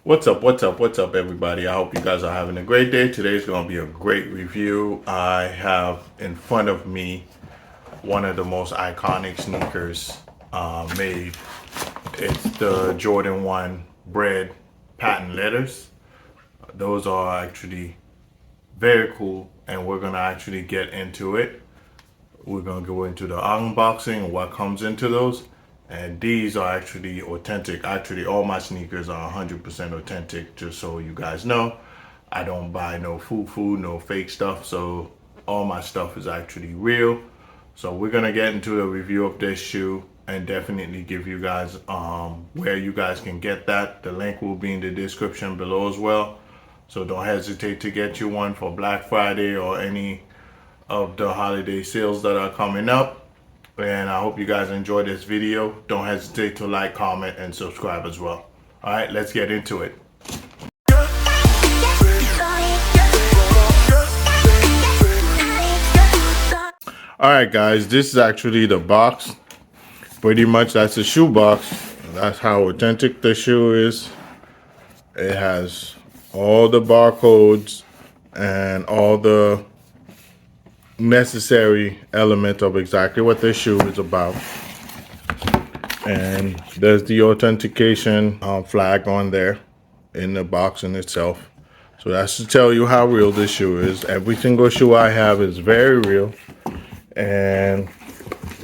What's up, everybody? I hope you guys are having a great day. Today's going to be a great review. I have in front of me one of the most iconic sneakers made. It's the Jordan 1 Bread patent letters. Those are actually very cool, and we're going to actually get into it. We're going to go into the unboxing and what comes into those. And these are actually authentic. Actually, all my sneakers are 100% authentic, just so you guys know. I don't buy no food, no fake stuff. So all my stuff is actually real. So we're going to get into the review of this shoe and definitely give you guys where you guys can get that. The link will be in the description below as well. So don't hesitate to get you one for Black Friday or any of the holiday sales that are coming up. And I hope you guys enjoy this video. Don't hesitate to like, comment, and subscribe as well. All right, let's get into it. All right, guys, this is actually the box. Pretty much that's a shoe box. That's how authentic the shoe is. It has all the barcodes and all the necessary element of exactly what this shoe is about. And there's the authentication flag on there in the box in itself. So that's to tell you how real this shoe is. Every single shoe I have is very real. And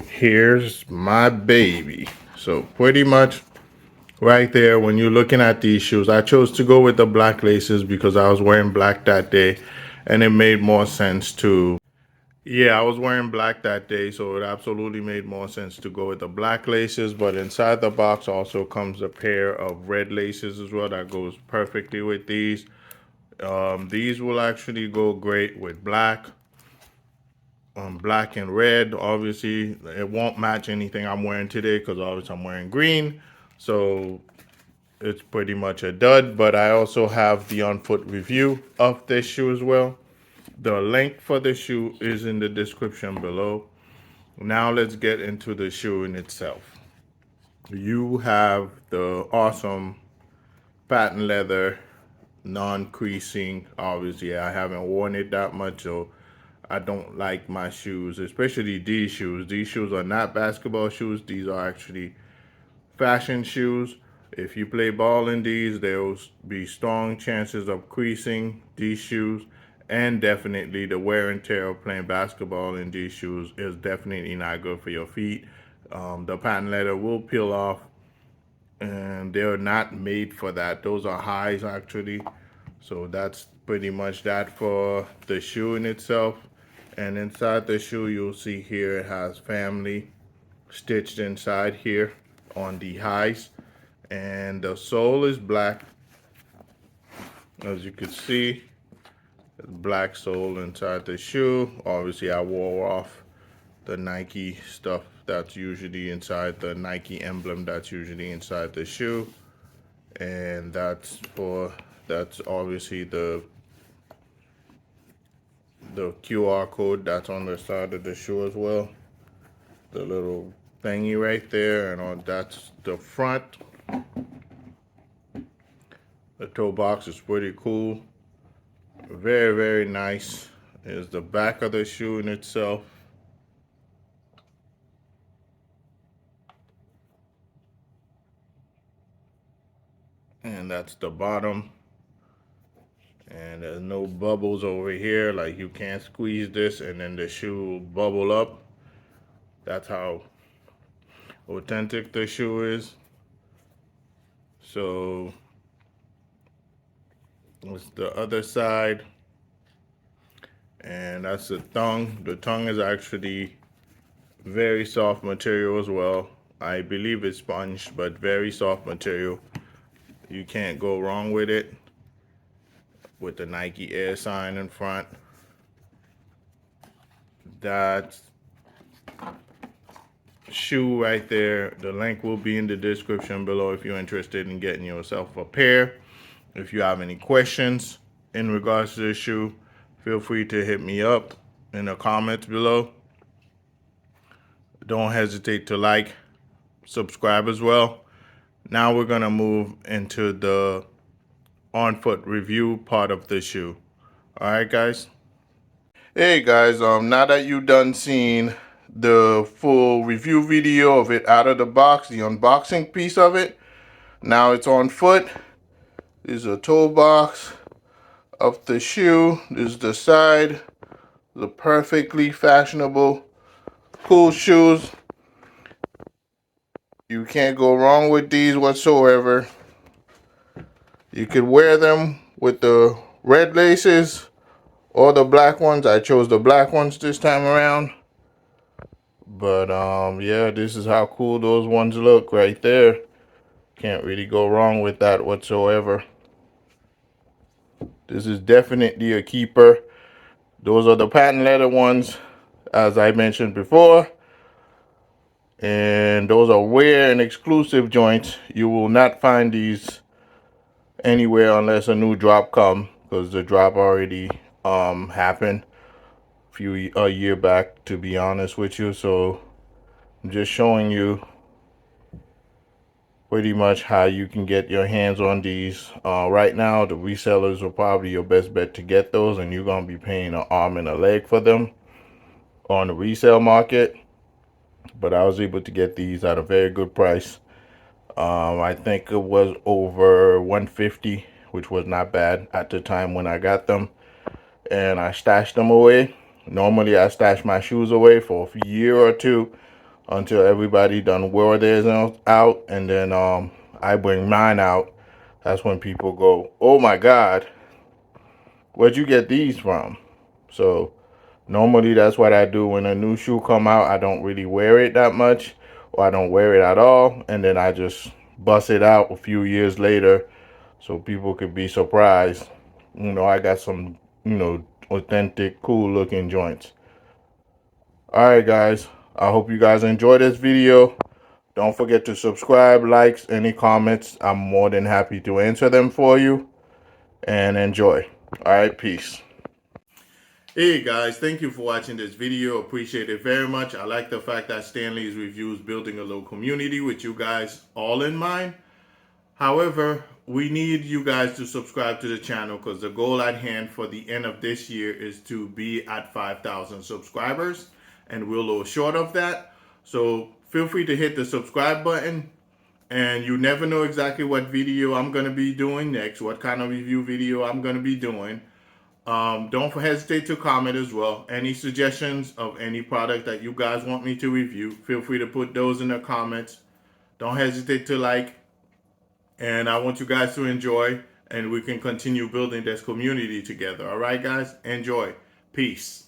here's my baby. So pretty much right there, when you're looking at these shoes, I chose to go with the black laces because I was wearing black that day, and it made more sense to I was wearing black that day, so it absolutely made more sense to go with the black laces. But inside the box also comes a pair of red laces as well that goes perfectly with these. These will actually go great with black. Black and red. Obviously, it won't match anything I'm wearing today because obviously I'm wearing green. So it's pretty much a dud. But I also have the on foot review of this shoe as well. The link for the shoe is in the description below. Now let's get into the shoe in itself. You have the awesome patent leather, non-creasing. Obviously, I haven't worn it that much, so I don't like my shoes, especially these shoes. These shoes are not basketball shoes. These are actually fashion shoes. If you play ball in these, there will be strong chances of creasing these shoes, and definitely the wear and tear of playing basketball in these shoes is definitely not good for your feet. The patent leather will peel off, and they're not made for that. Those are highs actually. So that's pretty much that for the shoe in itself. And inside the shoe, you'll see here it has family stitched inside here on the highs, and the sole is black. As you can see, black sole inside the shoe. Obviously, I wore off the Nike stuff that's usually inside, the Nike emblem that's usually inside the shoe, and that's obviously the QR code that's on the side of the shoe as well. The little thingy right there, and that's the front. The toe box is pretty cool. Very, very nice. Is the back of the shoe in itself. And that's the bottom. And there's no bubbles over here. Like you can't squeeze this and then the shoe will bubble up. That's how authentic the shoe is. So it's the other side. And that's the tongue. The tongue is actually very soft material as well. I believe it's sponge, but very soft material. You can't go wrong with it. With the Nike Air sign in front. That shoe right there, the link will be in the description below if you're interested in getting yourself a pair. If you have any questions in regards to this shoe, feel free to hit me up in the comments below. Don't hesitate to like, subscribe as well. Now we're gonna move into the on foot review part of the shoe. All right, guys. Hey guys, now that you done seen the full review video of it out of the box, the unboxing piece of it, now it's on foot. This is a toe box of the shoe. This is the side. The perfectly fashionable, cool shoes. You can't go wrong with these whatsoever. You could wear them with the red laces or the black ones. I chose the black ones this time around. But yeah, this is how cool those ones look right there. Can't really go wrong with that whatsoever. This is definitely a keeper. Those are the patent leather ones, as I mentioned before. And those are rare and exclusive joints. You will not find these anywhere unless a new drop come, because the drop already happened a year back, to be honest with you. So I'm just showing you pretty much how you can get your hands on these. Right now, the resellers are probably your best bet to get those, and you're gonna be paying an arm and a leg for them on the resale market. But I was able to get these at a very good price. I think it was over 150, which was not bad at the time when I got them. And I stashed them away. Normally I stash my shoes away for a year or two until everybody done wore theirs out, and then I bring mine out. That's when people go, oh my god, where'd you get these from? So normally that's what I do when a new shoe come out. I don't really wear it that much, or I don't wear it at all, and then I just bust it out a few years later so people could be surprised. You know, I got some, authentic, cool looking joints. Alright guys, I hope you guys enjoyed this video. Don't forget to subscribe, likes, any comments. I'm more than happy to answer them for you. And enjoy. Alright, peace. Hey guys, thank you for watching this video. Appreciate it very much. I like the fact that Stanley's Reviews building a little community with you guys all in mind. However, we need you guys to subscribe to the channel, because the goal at hand for the end of this year is to be at 5,000 subscribers, and we're a little short of that. So feel free to hit the subscribe button, and you never know exactly what video I'm going to be doing next, what kind of review video I'm going to be doing. Don't hesitate to comment as well. Any suggestions of any product that you guys want me to review, feel free to put those in the comments. Don't hesitate to like. And I want you guys to enjoy, and we can continue building this community together. All right, guys? Enjoy. Peace.